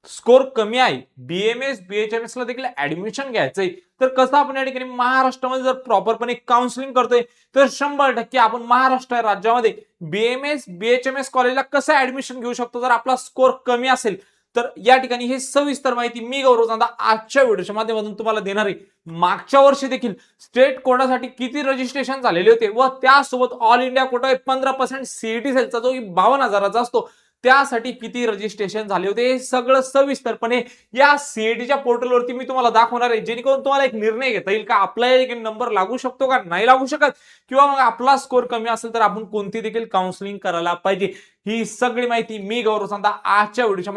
Score कमी आहे, BMS BHMS ला देखील ऍडमिशन घ्यायचंय, तर कसं आपण या ठिकाणी महाराष्ट्रामध्ये जर प्रॉपरपणे काउन्सिलिंग करतोय तर 100% आपण महाराष्ट्र राज्यामध्ये बीएमएस बीएचएमएस कॉलेजला कसं ऍडमिशन घेऊ शकतो जर आपला स्कोर कमी असेल. तर या ठिकाणी हे सविस्तर माहिती मी गौरव चांदा आजच्या व्हिडिओच्या माध्यमातून तुम्हाला देणार आहे. मागच्या वर्षी देखील स्टेट कोटासाठी किती रजिस्ट्रेशन झालेले होते व त्यासोबत ऑल इंडिया कोटा 15% सीईटी सेलचा जो 52,000चा असतो त्यासाठी किती रजिस्ट्रेशन झाले होते हे सगळं सविस्तरपणे या सीईटीच्या पोर्टलवरती मी तुम्हाला दाखवणार आहे, जेणेकरून तुम्हाला एक निर्णय घेता येईल का आपला एक नंबर लागू शकतो का नाही लागू शकत, किंवा मग आपला स्कोर कमी असेल तर आपण कोणती देखील काउन्सिलिंग करायला पाहिजे. ही सगळी माहिती मी गौरव चांदा आजच्या व्हिडिओच्या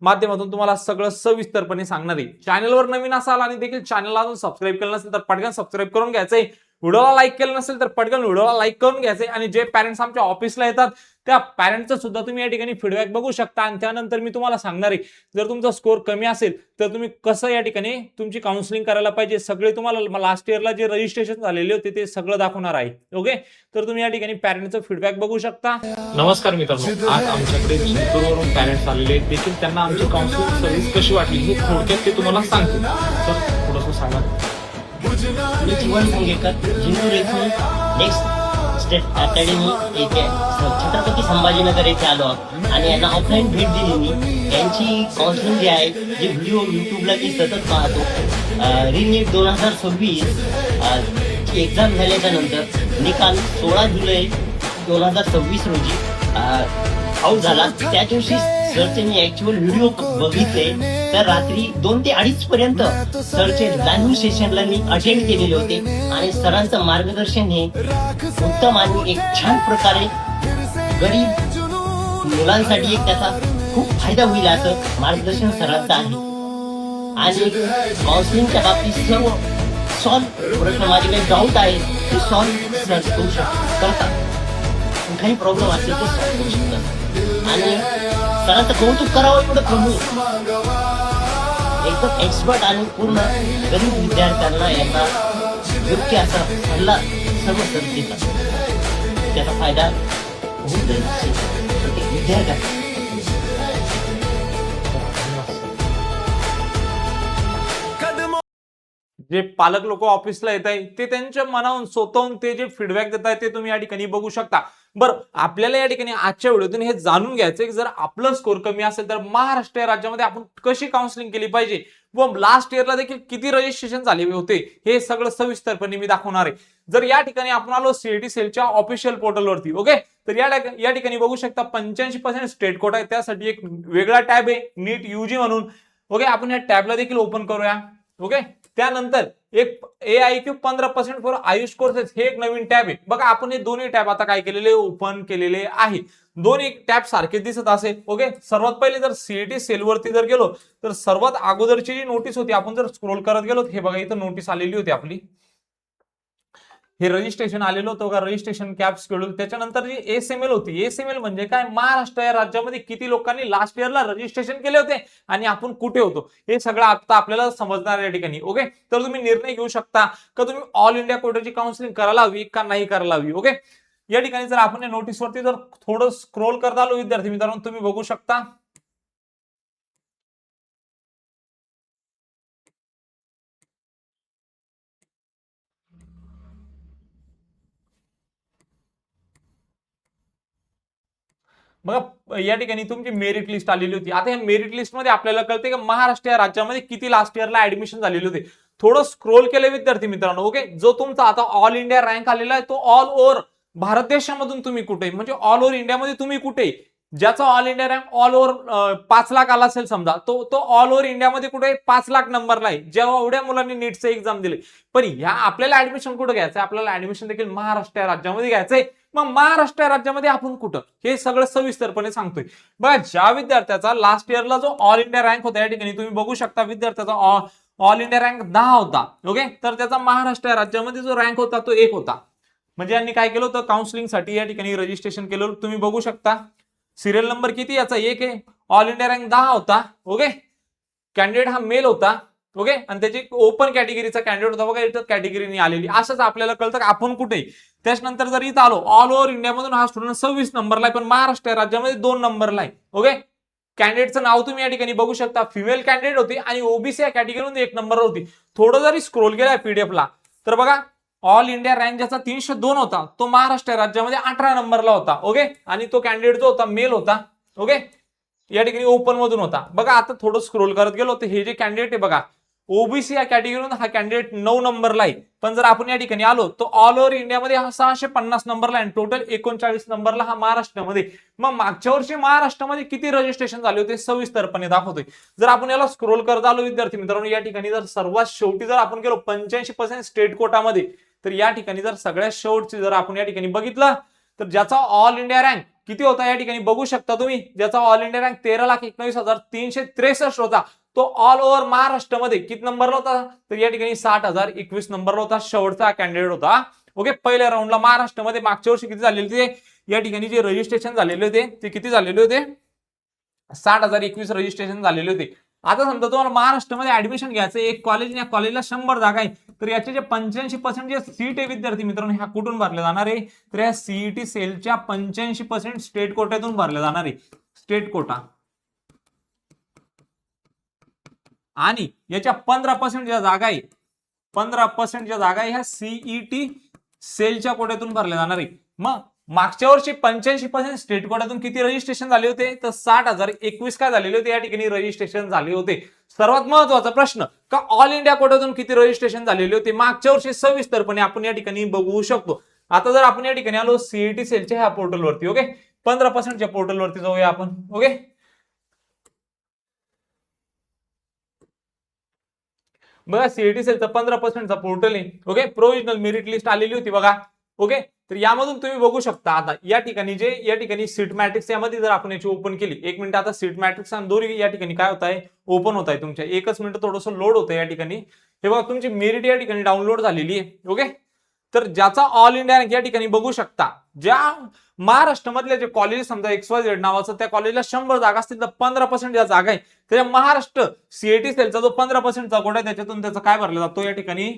माध्यमातून तुम्हाला सगळं सविस्तरपणे सांगणार आहे. चॅनलवर नवीन असाल आणि देखील चॅनलला अजून सबस्क्राईब केलं नसेल तर पटकन सबस्क्राईब करून घ्यायचंय. व्हिडिओला लाईक केलं नसेल तर पटकन व्हिडिओला लाईक करून घ्यायचंय. आणि जे पॅरेंट्स आमच्या ऑफिसला येतात त्या पॅरेंट्सचा सुद्धा तुम्ही या ठिकाणी फीडबॅक बघू शकता. आणि त्यानंतर मी तुम्हाला सांगणार आहे जर तुमचा स्कोर कमी असेल तर तुम्ही कसं या ठिकाणी तुमची काउन्सिलिंग करायला पाहिजे. सगळे तुम्हाला लास्ट इयरला जे रजिस्ट्रेशन झालेले होते ते सगळं दाखवणार आहे. ओके, तर तुम्ही या ठिकाणी पॅरेंट्सचा फीडबॅक बघू शकता. नमस्कार मित्रांनो, आज आमच्याकडे जिंतूरवरून पॅरेंट्स आलेले आहेत, देखील त्यांना आमची काउन्सिलिंग सर्व्हिस कशी वाटली हे थोडक्यात ते तुम्हाला सांगतो. सर थोडंसं सांगा. मी जीवन सांगेकर, जिंतूर येथून नेक्स्ट स्टेट अकॅडमी येथे छत्रपती संभाजीनगर येथे आलो आणि यांना ऑफलाईन भेट दिली. मी यांची काउन्सिलिंग जी आहे जे व्हिडिओ युट्यूबला मी सतत पाहतो. रिनीट 2026 ची एक्झाम झाल्याच्या नंतर निकाल 16 जुलै 2026 रोजी आऊट झाला. त्या दिवशी सरचे मी ऍक्च्युअल व्हिडिओ बघितले तर रात्री 2 ते 2:30 पर्यंत सरचे लाईव्ह सेशनला मी अटेंड केलेले होते आणि सरांचं मार्गदर्शन हे उत्तम आणि एक छान प्रकारे गरीब मुलांसाठी एक त्याचा खूप फायदा होईल असं मार्गदर्शन सरांचं आहे. आणि काउन्सिलिंगच्या बाबतीत सर्व सॉल्व प्रश्न माझे काही डाऊट आहे ते सॉल्व करू करतात. कुठलाही प्रॉब्लेम असेल ते सॉल्व करू शकतात. आणि सरांचं कौतुक करावं एवढं कमी एकदम एक्सपर्ट आणि पूर्ण गरीब विद्यार्थ्यांना यांना योग्य असा सल्ला सर्व सर देतात. त्याचा फायदा होऊन जाईल प्रत्येक विद्यार्थ्यांना. जे पालक लोक ऑफिसला येत आहे ते त्यांच्या मनावून स्वतःहून ते जे फीडबॅक देत आहे ते तुम्ही या ठिकाणी बघू शकता. बरं, आपल्याला या ठिकाणी आजच्या व्हिडिओतून हे जाणून घ्यायचं की जर आपलं स्कोर कमी असेल तर महाराष्ट्र राज्यामध्ये आपण कशी काउन्सिलिंग केली पाहिजे व लास्ट इयरला देखील किती रजिस्ट्रेशन झाले होते हे सगळं सविस्तरपणे मी दाखवणार आहे. जर या ठिकाणी आपण आलो सीईटी सेलच्या ऑफिशियल पोर्टलवरती, ओके, तर या ठिकाणी बघू शकता 85% स्टेट कोटा आहे, त्यासाठी एक वेगळा टॅब आहे नीट यूजी म्हणून. ओके, आपण या टॅबला देखील ओपन करूया. ओके, त्यानंतर एक AIQ 15% फॉर आयुष कोर्सेस हे एक नवीन टॅब आहे. बघा, आपण हे दोन्ही टॅब आता काय केलेले ओपन केलेले आहे. दोन्ही टॅब सारखे दिसत असेल. ओके, सर्वात पहिले जर सीईटी सेल वरती जर गेलो तर सर्वात अगोदरची जी नोटीस होती आपण जर स्क्रोल करत गेलो हे बघा इथं नोटीस आलेली होती आपली, हे रजिस्ट्रेशन आलेलं होतं का रजिस्ट्रेशन कॅप शेड्यूल. त्याच्यानंतर जी एसएमएल होती, एसएमएल म्हणजे काय, महाराष्ट्र या राज्यामध्ये किती लोकांनी लास्ट इयरला रजिस्ट्रेशन केले होते आणि आपण कुठे होतो हे सगळं आता आपल्याला समजणार या ठिकाणी. ओके, तर तुम्ही निर्णय घेऊ शकता का तुम्ही ऑल इंडिया कोटाची काउन्सिलिंग करायला हवी का नाही करायला हवी. ओके, या ठिकाणी जर आपण या नोटीस वरती जर थोडं स्क्रोल करत आलो विद्यार्थी मित्रांनो तुम्ही बघू शकता बघा या ठिकाणी तुमची मेरिट लिस्ट आलेली होती. आता या मेरिट लिस्ट मध्ये आपल्याला कळते की महाराष्ट्र या राज्यामध्ये किती लास्ट इयरला ऍडमिशन झालेले होते. थोडं स्क्रोल केलं विद्यार्थी मित्रांनो. ओके, जो तुमचा आता ऑल इंडिया रँक आलेला आहे तो ऑल ओव्हर भारत देशामधून तुम्ही कुठे म्हणजे ऑल ओव्हर इंडियामध्ये तुम्ही कुठे, ज्याचा all India rank all over 5 lakh आला असेल समजा, तो ऑल ओव्हर इंडियामध्ये कुठे 5 लाख नंबरला आहे जेव्हा एवढ्या मुलांनी नीटचं एक्झाम दिले. पण ह्या आपल्याला ऍडमिशन कुठे घ्यायचं, आपल्याला ऍडमिशन देखील महाराष्ट्र राज्यामध्ये घ्यायचंय. मग महाराष्ट्र राज्यामध्ये आपण कुठं हे सगळं सविस्तरपणे सांगतोय. बघा, ज्या विद्यार्थ्याचा लास्ट इयरला जो ऑल इंडिया रँक होता या ठिकाणी तुम्ही बघू शकता विद्यार्थ्याचा ऑल इंडिया रँक 10 होता. ओके, तर त्याचा महाराष्ट्र राज्यामध्ये जो रँक होता तो 1 होता. म्हणजे यांनी काय केलं होतं काउन्सिलिंगसाठी या ठिकाणी रजिस्ट्रेशन केलं. तुम्ही बघू शकता सिरियल नंबर किती याचा 1 आहे, ऑल इंडिया रँक 10 होता. ओके, कॅन्डिडेट हा मेल होता. ओके, आणि त्याची ओपन कॅटेगरीचा कॅन्डिडेट होता. बघा इथं कॅटेगरीने आलेली. असंच आपल्याला कळतं की आपण कुठे. त्याच्यानंतर जर इथं आलो ऑल ओव्हर इंडियामधून हा स्टुडंट 26 नंबरला आहे पण महाराष्ट्र राज्यामध्ये 2 नंबरला आहे. ओके, कॅन्डिडेटचं नाव तुम्ही या ठिकाणी बघू शकता, फिमेल कॅन्डिडेट होती आणि ओबीसी या कॅटेगरीमध्ये 1 नंबरवर होती. थोडं जरी स्क्रोल केला पीडीएफ ला तर बघा ऑल इंडिया रँक ज्याचा 302 होता तो महाराष्ट्र राज्यामध्ये 18 नंबरला होता. ओके, आणि तो कॅन्डिडेट जो होता मेल होता. ओके, या ठिकाणी ओपन मधून होता. बघा आता थोडं स्क्रोल करत गेलो तर हे जे कॅन्डिडेट आहे बघा ओबीसी या कॅटेगरीमध्ये हा कॅन्डिडेट 9 नंबरला आहे. पण जर आपण या ठिकाणी आलो तर ऑल ओव्हर इंडियामध्ये हा 650 नंबरला आहे, टोटल 39 नंबरला हा महाराष्ट्रामध्ये. मग मागच्या वर्षी महाराष्ट्रामध्ये किती रजिस्ट्रेशन झाले होते सविस्तरपणे दाखवतोय. जर आपण याला स्क्रोल करत आलो विद्यार्थी मित्रांनो, या ठिकाणी जर सर्वात शेवटी जर आपण गेलो 85% स्टेट कोटामध्ये, तर या ठिकाणी जर सगळ्यात शेवटची जर आपण या ठिकाणी बघितलं तर ज्याचा ऑल इंडिया रँक किती होता या ठिकाणी बघू शकता तुम्ही, ज्याचा ऑल इंडिया रँक 13,19,363 होता, तो ऑल ओव्हर महाराष्ट्रामध्ये किती नंबरला होता तर या ठिकाणी 60,021 नंबरला होता. शेवटचा कॅन्डिडेट होता. ओके, पहिल्या राऊंडला महाराष्ट्रामध्ये मागच्या वर्षी किती झालेले होते या ठिकाणी जे रजिस्ट्रेशन झालेले होते ते किती झालेले होते 60,021 रजिस्ट्रेशन झालेले होते. आता समजा तुम्हाला महाराष्ट्रामध्ये ऍडमिशन घ्यायचं एक कॉलेज, या कॉलेजला 100 जागा आहे, तर याचे जे 85% जे सीट आहे विद्यार्थी मित्रांनो ह्या कुठून भरल्या जाणार आहे तर या सीईटी सेलच्या 85% स्टेट कोट्यातून भरल्या जाणार आहे. स्टेट कोटा आणि याच्या 15% ज्या जागा आहे 15% ज्या जागा आहे ह्या सीईटी सेलच्या कोट्यातून भरल्या जाणार आहे. मग मागच्या वर्षी 85% स्टेट कोट्यातून किती रजिस्ट्रेशन झाले होते तर 60,021 काय झालेले होते या ठिकाणी रजिस्ट्रेशन झाले होते. सर्वात महत्वाचा प्रश्न का ऑल इंडिया कोट्यातून किती रजिस्ट्रेशन झालेले होते मागच्या वर्षी सविस्तरपणे आपण या ठिकाणी बघू शकतो. आता जर आपण या ठिकाणी आलो सीईटी सेलच्या ह्या पोर्टलवरती, ओके 15%च्या पोर्टलवरती जाऊया आपण. ओके, बघा सीईटी सेलचा 15%चा पोर्टल आहे. ओके, प्रोव्हिजनल मेरिट लिस्ट आलेली होती बघा. ओके, तर यामधून तुम्ही बघू शकता आता या ठिकाणी सीट मॅट्रिक्स यामध्ये जर आपण याची ओपन केली, 1 मिनिट आता सीट मॅट्रिक्स आणि दोन्ही या ठिकाणी काय होत आहे ओपन होत आहे तुमच्या. 1 मिनिट थोडंसं लोड होतं या ठिकाणी. हे बघा तुमची मेरिट या ठिकाणी डाउनलोड झालेली आहे. ओके, तर ज्याचा ऑल इंडिया रँक या ठिकाणी बघू शकता, ज्या महाराष्ट्रामधले जे कॉलेज समजा XYZ नावाचं त्या कॉलेजला 100 जागा असतील तर 15% ज्या जागा आहे त्या महाराष्ट्र सीईटी सेलचा जो 15%चा कोटा आहे त्याच्यातून त्याचा काय भरला जातो या ठिकाणी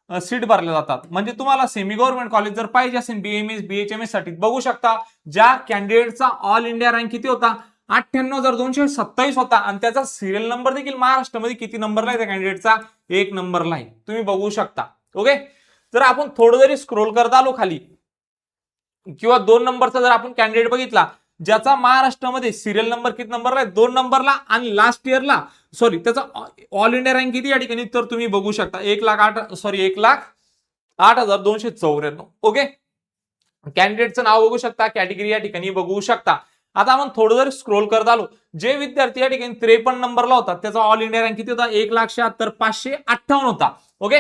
सीट भरले जातात. म्हणजे तुम्हाला सेमी गव्हर्नमेंट कॉलेज जर पाहिजे असेल BMS BHMS साठी बघू शकता ज्या कॅन्डिडेटचा ऑल इंडिया रँक किती होता 98,227 होता आणि त्याचा सिरियल नंबर देखील महाराष्ट्रामध्ये किती नंबरला आहे त्या कॅन्डिडेटचा 1 नंबरला आहे. तुम्ही बघू शकता. ओके, जर आपण थोडं जरी स्क्रोल करत आलो खाली किंवा 2 नंबरचा जर आपण कॅन्डिडेट बघितला ज्याचा महाराष्ट्रामध्ये सिरियल नंबर किती नंबरला आहे 2 नंबरला आणि लास्ट इयरला त्याचा ऑल इंडिया रँक किती या ठिकाणी तर तुम्ही बघू शकता 1,08,294. ओके, कॅन्डिडेटचं नाव बघू शकता, कॅटेगरी या ठिकाणी बघू शकता. आता आपण थोडं जर स्क्रोल करत आलो जे विद्यार्थी या ठिकाणी 53 नंबरला होता त्याचा ऑल इंडिया रँक किती होता 1,76,558 होता. ओके,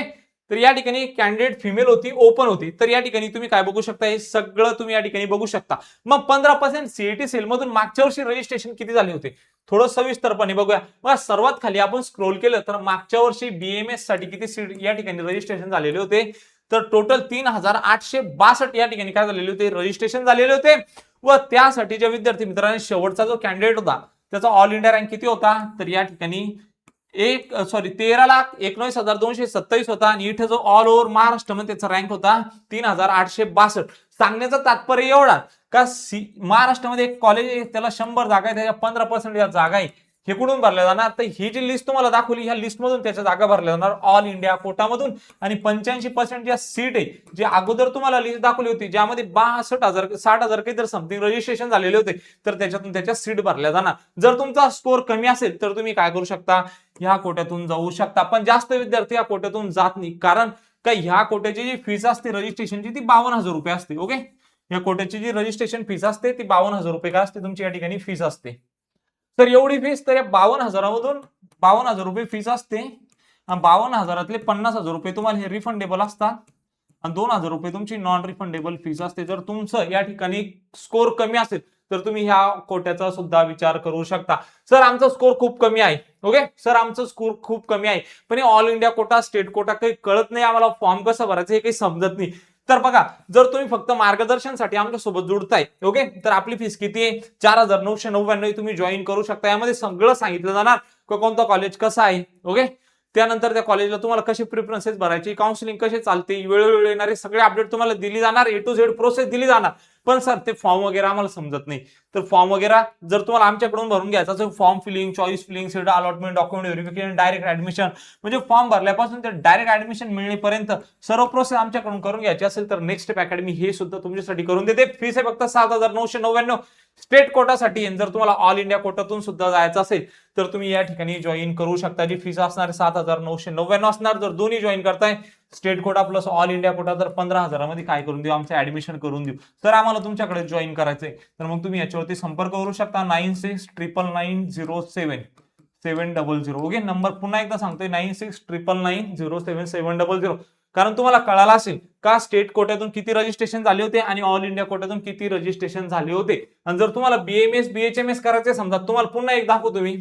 तर या ठिकाणी कॅन्डिडेट फिमेल होती, ओपन होती. तर या ठिकाणी तुम्ही काय बघू शकता हे सगळं तुम्ही या ठिकाणी बघू शकता. मग 15% सीईटी सेल मधून मागच्या वर्षी रजिस्ट्रेशन किती झाले होते थोडं सविस्तरपणे बघूया. मग सर्वात खाली आपण स्क्रोल केलं तर मागच्या वर्षी BMS साठी किती सीट या ठिकाणी रजिस्ट्रेशन झालेले होते तर टोटल 3,862 या ठिकाणी काय झालेले होते रजिस्ट्रेशन झालेले होते. व त्यासाठी ज्या विद्यार्थी मित्रांनी शेवटचा जो कॅन्डिडेट होता त्याचा ऑल इंडिया रँक किती होता तर या ठिकाणी 13,19,227 होता आणि इथे जो ऑल ओव्हर महाराष्ट्रामध्ये त्याचा रँक होता 3,862. सांगण्याचं तात्पर्य एवढा का महाराष्ट्रामध्ये एक कॉलेज आहे त्याला 100 जागा आहे त्याच्या 15% या जागा आहे हे कुठून भरल्या जाणार तर ही जी लिस्ट तुम्हाला दाखवली ह्या लिस्ट मधून त्याच्या जागा भरल्या जाणार ऑल इंडिया कोटामधून. आणि 85% ज्या सीट आहे जे अगोदर तुम्हाला लिस्ट दाखवली होती ज्यामध्ये 62,000 60,000 काही तर समथिंग रजिस्ट्रेशन झालेले होते तर त्याच्यातून त्याच्या सीट भरल्या जाणार. जर तुमचा स्कोर कमी असेल तर तुम्ही काय करू शकता ह्या कोट्यातून जाऊ शकता. पण जास्त विद्यार्थी या कोट्यातून जात नाही कारण का ह्या कोट्याची जी फीस असते रजिस्ट्रेशनची ती 52,000 रुपये असते. ओके, या कोट्याची जी रजिस्ट्रेशन फीस असते ती 52,000 रुपये काय असते तुमची या ठिकाणी फीस असते. तर एवढी फीस तर या 52,000 मधून 52,000 रुपये फीस असते. 52,000 50,000 रुपये तुम्हाला हे रिफंडेबल असतात आणि 2,000 रुपये तुमची नॉन रिफंडेबल फीस असते. जर तुमचं या ठिकाणी स्कोर कमी असेल तर तुम्ही ह्या कोट्याचा सुद्धा विचार करू शकता. सर आमचा स्कोर खूप कमी आहे. ओके, सर आमचा स्कोर खूप कमी आहे पण all India quota state quota काही कळत नाही आम्हाला फॉर्म कसं भरायचं हे काही समजत नाही. तर बघा जर तुम्ही फक्त मार्गदर्शनसाठी आमच्या सोबत जुडताय ओके तर आपली फीस किती आहे 4,999 तुम्ही जॉईन करू शकता. यामध्ये सगळं सांगितलं जाणार कोणतं कॉलेज कसं आहे. ओके, त्यानंतर त्या कॉलेजला तुम्हाला कसे प्रिफरन्सेस भरायचे, काउन्सिलिंग कसे चालते, वेळोवेळी येणारे सगळे अपडेट तुम्हाला दिली जाणार, ए टू झेड प्रोसेस दिली जाणार. पण सर ते फॉर्म वगैरे आम्हाला समजत नाही, तर फॉर्म वगैरे जर तुम्हाला आमच्याकडून भरून घ्यायचा असेल, form filling, choice filling, seat allotment, document verification, direct admission, म्हणजे फॉर्म भरल्यापासून ते डायरेक्ट ऍडमिशन मिळण्यापर्यंत सर्व प्रोसेस आमच्याकडून करून घ्यायची असेल तर नेक्स्ट स्टेप अकॅडमी हे सुद्धा तुमच्यासाठी करून देते. फीस आहे फक्त 7,999 स्टेट कोटासाठी. जर तुम्हाला ऑल इंडिया कोटातून सुद्धा जायचं असेल तर तुम्ही या ठिकाणी जॉईन करू शकता. जी फीस असणार 7,999 असणार. जर दोन्ही जॉईन करताय, state quota plus all India quota, तर 15,000 मध्ये काय करून देऊ, आमचं ऍडमिशन करून देऊ. तर आम्हाला तुमच्याकडे जॉईन करायचंय तर मग तुम्ही याच्यावरती संपर्क करू शकता. 9699907700. ओके, नंबर पुन्हा एकदा सांगतोय, 9699907700. कारण तुम्हाला कळालं असेल का स्टेट कोट्यातून किती रजिस्ट्रेशन झाले होते आणि ऑल इंडिया कोट्यातून किती रजिस्ट्रेशन झाले होते. आणि जर तुम्हाला BMS BHMS करायचे समजा, तुम्हाला पुन्हा एक दाखवतो मी.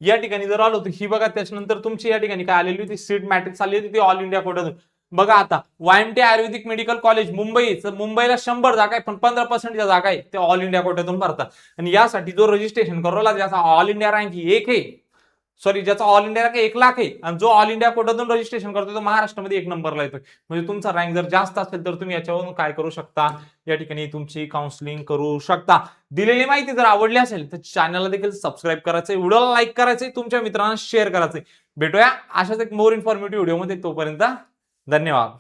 या ठिकाणी जर आलो तर ही बघा, त्याच्यानंतर तुमची या ठिकाणी काय आलेली होती, सीट मॅट्रिक्स आली होती ती ऑल इंडिया कोट्यातून. बघा आता YMT आयुर्वेदिक मेडिकल कॉलेज मुंबई, मुंबईला 100 जागा आहे पण 15% जागा आहे ते ऑल इंडिया कोट्यातून भरतात. आणि यासाठी जो रजिस्ट्रेशन करवला ज्याचा ऑल इंडिया रँक 1 आहे, सॉरी ज्याचा ऑल इंडिया रँक 1 लाख आहे आणि जो ऑल इंडिया कोट्यातून रजिस्ट्रेशन करतो तो महाराष्ट्रामध्ये 1 नंबरला येतोय. म्हणजे तुमचा रँक जर जास्त असेल तर तुम्ही याच्यावरून काय करू शकता, या ठिकाणी तुमची काउन्सिलिंग करू शकता. दिलेली माहिती जर आवडली असेल तर चॅनलला देखील सबस्क्राईब करायचंय, व्हिडिओला लाईक करायचंय, तुमच्या मित्रांना शेअर करायचंय. भेटूया अशाच एक मोर इन्फॉर्मेटिव्ह व्हिडिओमध्ये. तोपर्यंत धन्यवाद.